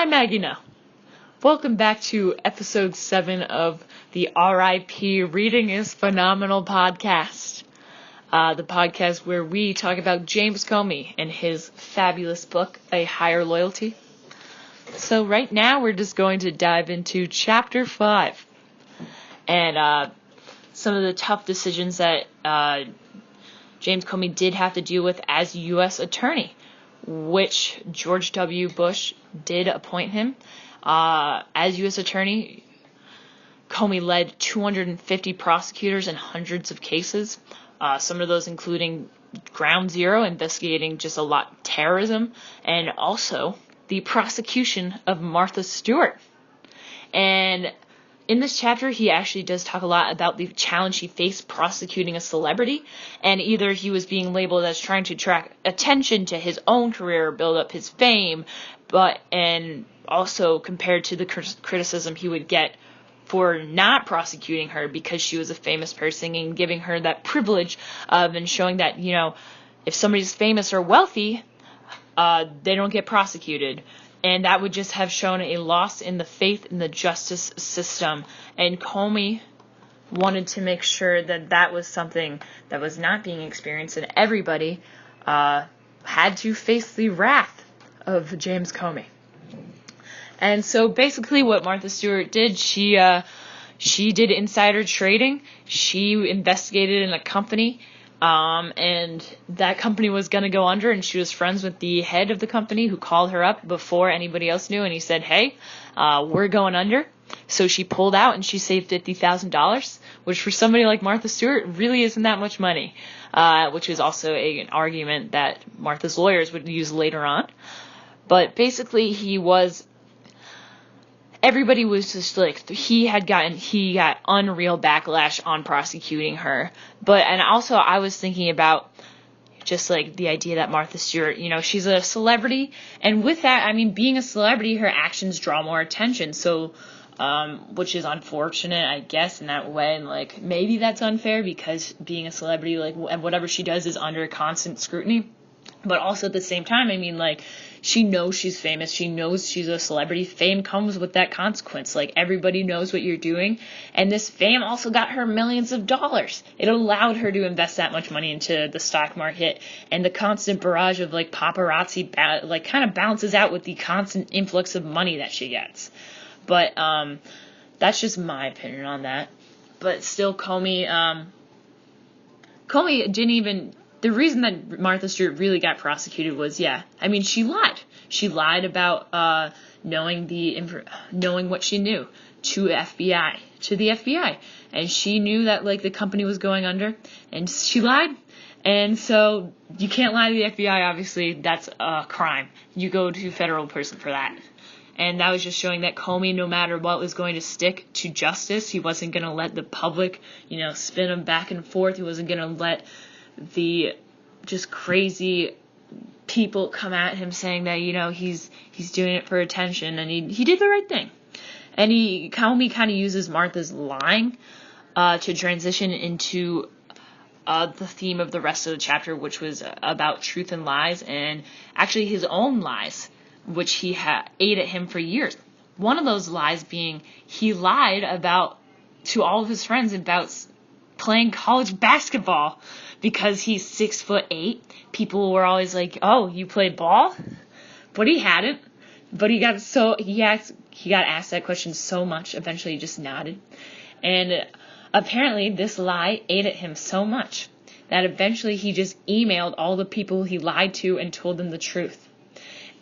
Maggie Noe. Welcome back to episode 7 of the R.I.P. Reading is Phenomenal podcast. The podcast where we talk about James Comey and his fabulous book, A Higher Loyalty. So right now we're just going to dive into chapter 5 and some of the tough decisions that James Comey did have to deal with as U.S. attorney, which George W. Bush did appoint him. As U.S. attorney, Comey led 250 prosecutors in hundreds of cases, some of those including Ground Zero, investigating just a lot terrorism, and also the prosecution of Martha Stewart. And in this chapter, he actually does talk a lot about the challenge he faced prosecuting a celebrity, and either he was being labeled as trying to attract attention to his own career, build up his fame, and also compared to the criticism he would get for not prosecuting her because she was a famous person and giving her that privilege of and showing that, if somebody's famous or wealthy, they don't get prosecuted. And that would just have shown a loss in the faith in the justice system. And Comey wanted to make sure that that was something that was not being experienced, and everybody had to face the wrath of James Comey. And so basically what Martha Stewart did, she did insider trading. She investigated in a company, and that company was going to go under, and she was friends with the head of the company who called her up before anybody else knew, and he said, hey, we're going under. So she pulled out and she saved $50,000, which for somebody like Martha Stewart really isn't that much money, which is also an argument that Martha's lawyers would use later on. But basically everybody was just like, he got unreal backlash on prosecuting her. And also I was thinking about just like the idea that Martha Stewart, she's a celebrity. And with that, being a celebrity, her actions draw more attention. So, which is unfortunate, I guess, in that way. And maybe that's unfair because being a celebrity, and whatever she does is under constant scrutiny. But also at the same time, she knows she's famous. She knows she's a celebrity. Fame comes with that consequence. Everybody knows what you're doing. And this fame also got her millions of dollars. It allowed her to invest that much money into the stock market. And the constant barrage of paparazzi kind of balances out with the constant influx of money that she gets. But that's just my opinion on that. But still, Comey didn't even... The reason that Martha Stewart really got prosecuted was, she lied. She lied about knowing what she knew to the FBI. And she knew that, the company was going under, and she lied. And so you can't lie to the FBI, obviously. That's a crime. You go to federal prison for that. And that was just showing that Comey, no matter what, was going to stick to justice. He wasn't going to let the public, spin him back and forth. He wasn't going to let the just crazy people come at him saying that, he's doing it for attention, and he did the right thing. And Comey kind of uses Martha's lying to transition into the theme of the rest of the chapter, which was about truth and lies, and actually his own lies, which he ate at him for years. One of those lies being he lied to all of his friends about playing college basketball because he's 6'8". People were always like, "Oh, you play ball?" But he hadn't. But he got asked that question so much. Eventually, he just nodded. And apparently, this lie ate at him so much that eventually he just emailed all the people he lied to and told them the truth.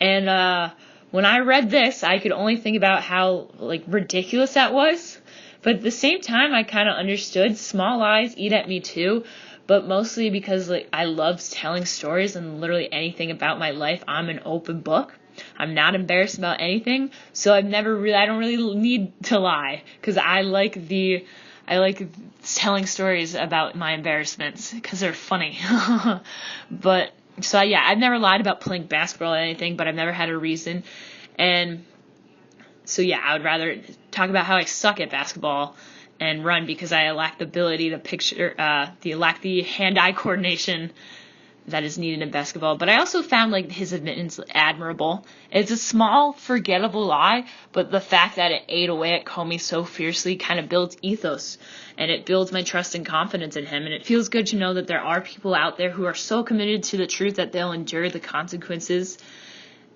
And when I read this, I could only think about how ridiculous that was. But at the same time, I kind of understood small lies eat at me too, but mostly because I love telling stories and literally anything about my life. I'm an open book. I'm not embarrassed about anything, so I don't really need to lie because I like telling stories about my embarrassments because they're funny. But so I've never lied about playing basketball or anything, but I've never had a reason. And so I would rather talk about how I suck at basketball and run because I lack the ability to lack the hand-eye coordination that is needed in basketball. But I also found like his admittance admirable. It's a small, forgettable lie, but the fact that it ate away at Comey so fiercely kind of builds ethos, and it builds my trust and confidence in him. And it feels good to know that there are people out there who are so committed to the truth that they'll endure the consequences.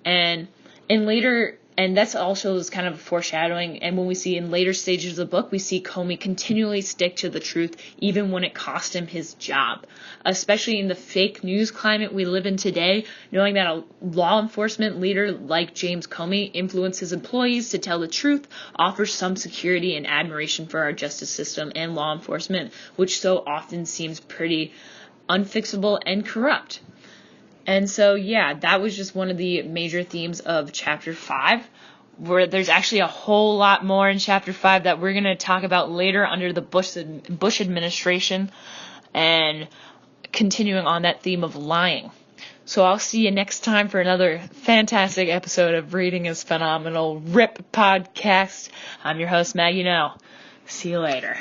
And that's also kind of foreshadowing. And when we see in later stages of the book, we see Comey continually stick to the truth, even when it cost him his job, especially in the fake news climate we live in today. Knowing that a law enforcement leader like James Comey influences employees to tell the truth offers some security and admiration for our justice system and law enforcement, which so often seems pretty unfixable and corrupt. And so, yeah, that was just one of the major themes of Chapter 5, where there's actually a whole lot more in Chapter 5 that we're going to talk about later under the Bush administration, and continuing on that theme of lying. So I'll see you next time for another fantastic episode of Reading is Phenomenal RIP Podcast. I'm your host, Maggie Noe. See you later.